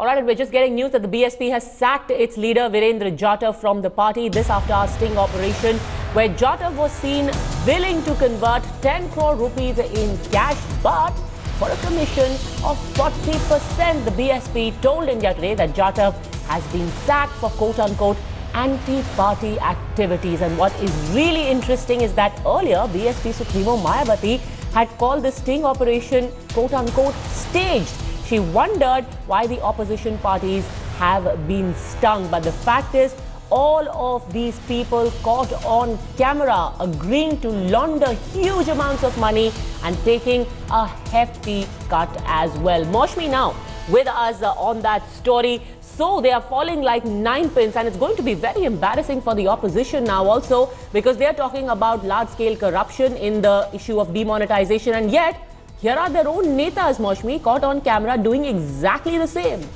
All right, we're just getting news that the BSP has sacked its leader Virendra Jatav from the party. This after our sting operation, where Jatav was seen willing to convert 10 crore rupees in cash, but for a commission of 40%. The BSP told India Today that Jatav has been sacked for quote-unquote anti-party activities. And what is really interesting is that earlier BSP Supremo Mayawati had called the sting operation quote-unquote staged. She wondered why the opposition parties have been stung. But the fact is, all of these people caught on camera agreeing to launder huge amounts of money and taking a hefty cut as well. Moshmi now with us on that story. So they are falling like 9 pins, and it's going to be very embarrassing for the opposition now also, because they are talking about large-scale corruption in the issue of demonetization, and yet here are their own netas, Moshmi, caught on camera doing exactly the same.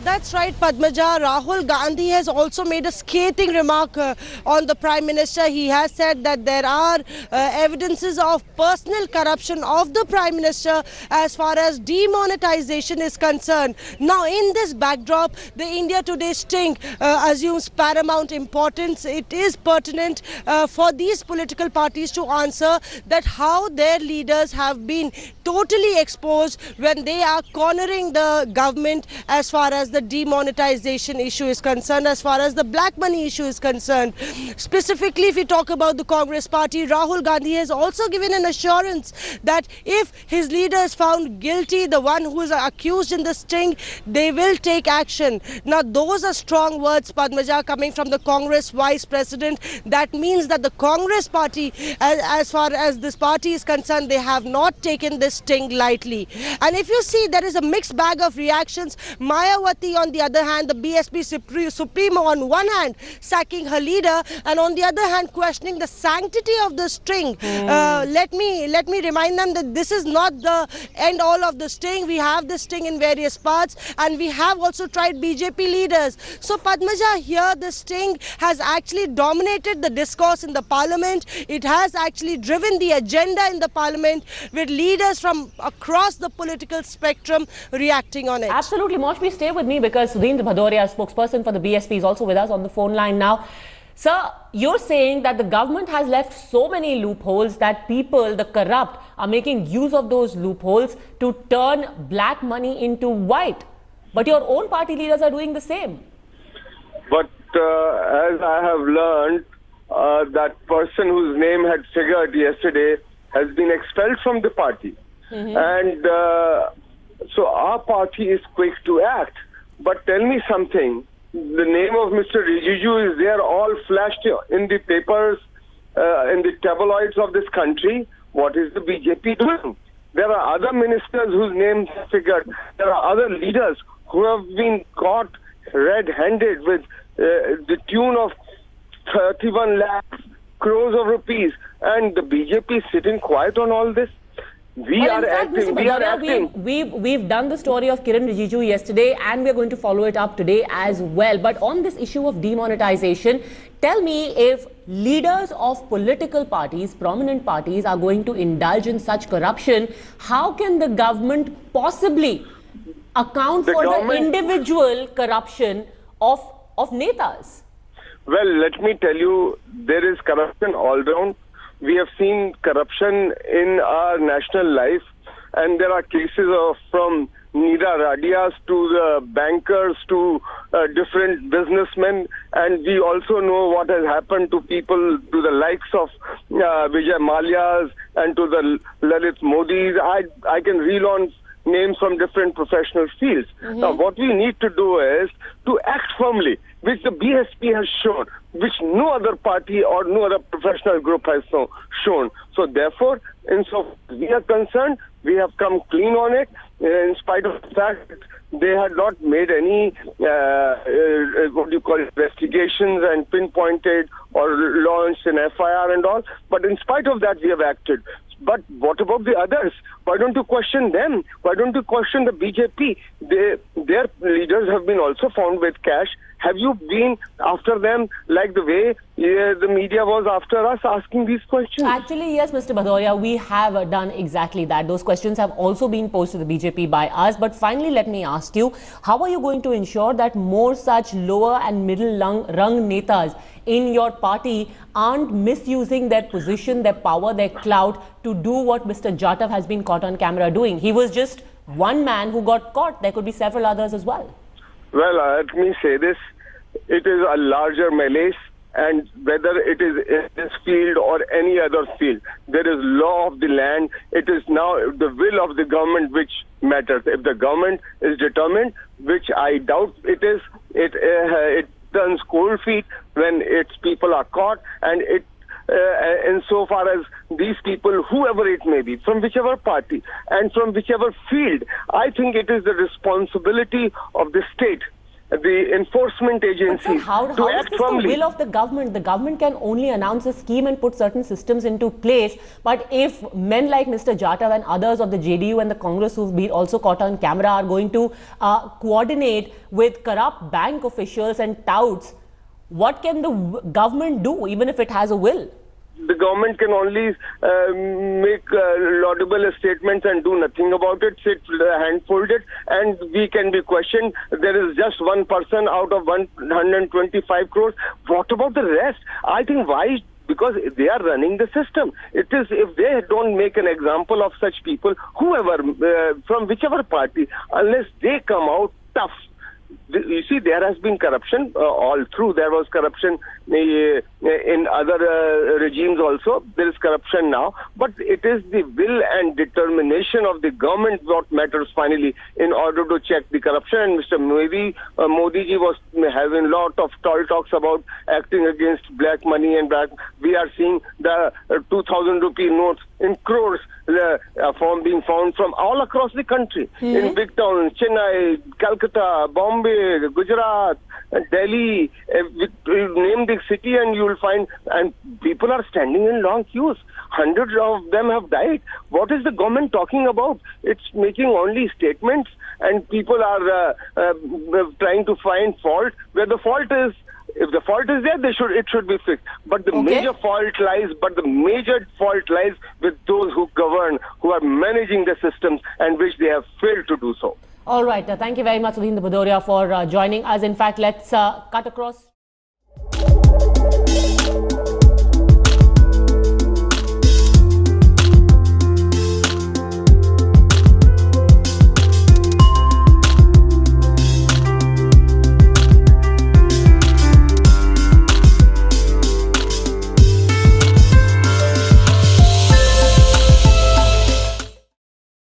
That's right, Padmaja. Rahul Gandhi has also made a scathing remark on the Prime Minister. He has said that there are evidences of personal corruption of the Prime Minister as far as demonetization is concerned. Now, in this backdrop, the India Today sting assumes paramount importance. It is pertinent for these political parties to answer that how their leaders have been totally exposed when they are cornering the government as far as the demonetization issue is concerned, as far as the black money issue is concerned. Specifically, if we talk about the Congress party, Rahul Gandhi has also given an assurance that if his leader is found guilty, the one who is accused in the sting, they will take action. Now, those are strong words, Padmaja, coming from the Congress vice president. That means that the Congress party, as far as this party is concerned, they have not taken this sting lightly. And if you see, there is a mixed bag of reactions. Mayawati, on the other hand, the BSP Supremo on one hand sacking her leader, and on the other hand questioning the sanctity of the sting. Let me remind them that this is not the end all of the sting. We have the sting in various parts, and we have also tried BJP leaders. So Padmaja, here the sting has actually dominated the discourse in the parliament. It has actually driven the agenda in the parliament, with leaders from across the political spectrum reacting on it. Absolutely. Moshmi, stay with me, because Sudhindra Bhadoria, spokesperson for the BSP, is also with us on the phone line now. Sir, you're saying that the government has left so many loopholes that people, the corrupt, are making use of those loopholes to turn black money into white. But your own party leaders are doing the same. But as I have learned, that person whose name had figured yesterday has been expelled from the party. And so our party is quick to act. But tell me something, the name of Mr. Rijiju is there, all flashed in the papers, in the tabloids of this country. What is the BJP doing? There are other ministers whose names are figured. There are other leaders who have been caught red-handed with the tune of 31 lakhs crores of rupees. And the BJP is sitting quiet on all this. We are acting. We've done the story of Kiran Rijiju yesterday, and we're going to follow it up today as well. But on this issue of demonetization, tell me, if leaders of political parties, prominent parties, are going to indulge in such corruption, how can the government possibly account for the individual corruption of netas? Well, let me tell you, there is corruption all around. We have seen corruption in our national life, and there are cases of from Nida Radias to the bankers to different businessmen, and we also know what has happened to people, to the likes of Vijay Malias and to the Lalit Modis. I can reel on names from different professional fields. Now, what we need to do is to act firmly, which the BSP has shown, which no other party or no other professional group has shown. So therefore, insofar as we are concerned, we have come clean on it, in spite of the fact that they had not made any, investigations and pinpointed or launched an FIR and all. But in spite of that, we have acted. But what about the others Why don't you question them? Why don't you question the BJP? Their leaders have been also found with cash. Have you been after them like the way the media was after us asking these questions? Actually, yes, Mr. Bhadoria, we have done exactly that. Those questions have also been posed to the BJP by us. But finally, let me ask you, how are you going to ensure that more such lower and middle rung netas in your party aren't misusing their position, their power, their clout to do what Mr. Jatav has been caught on camera doing? He was just one man who got caught. There could be several others as well. Well, let me say this. It is a larger malaise, and whether it is in this field or any other field, there is law of the land. It is now the will of the government which matters. If the government is determined, which I doubt it is, it turns cold feet when its people are caught, and insofar as these people, whoever it may be, from whichever party and from whichever field, I think it is the responsibility of the state, the enforcement agencies, how to is act this firmly. the will of the government? The government can only announce a scheme and put certain systems into place. But if men like Mr. Jatav and others of the JDU and the Congress who've been also caught on camera are going to coordinate with corrupt bank officials and touts, what can the government do, even if it has a will? The government can only make laudable statements and do nothing about it, sit hand-folded, and we can be questioned. There is just one person out of 125 crores. What about the rest? I think why? Because they are running the system. It is, if they don't make an example of such people, whoever, from whichever party, unless they come out tough. You see, there has been corruption all through. There was corruption in other regimes also. There is corruption now. But it is the will and determination of the government what matters finally in order to check the corruption. And Mr. Modi ji was having a lot of tall talks about acting against black money and black. We are seeing the 2,000 rupee notes in crores being found from all across the country. In big towns, Chennai, Calcutta, Bombay, Gujarat, Delhi, you name the city and you will find, and people are standing in long queues. Hundreds of them have died. What is the government talking about? It's making only statements, and people are trying to find fault where the fault is. If the fault is there, it should be fixed. But the major fault lies with those who govern, who are managing the systems, and which they have failed to do so. All right. Thank you very much, Vijendra Bhadoria, for joining us. In fact, let's cut across.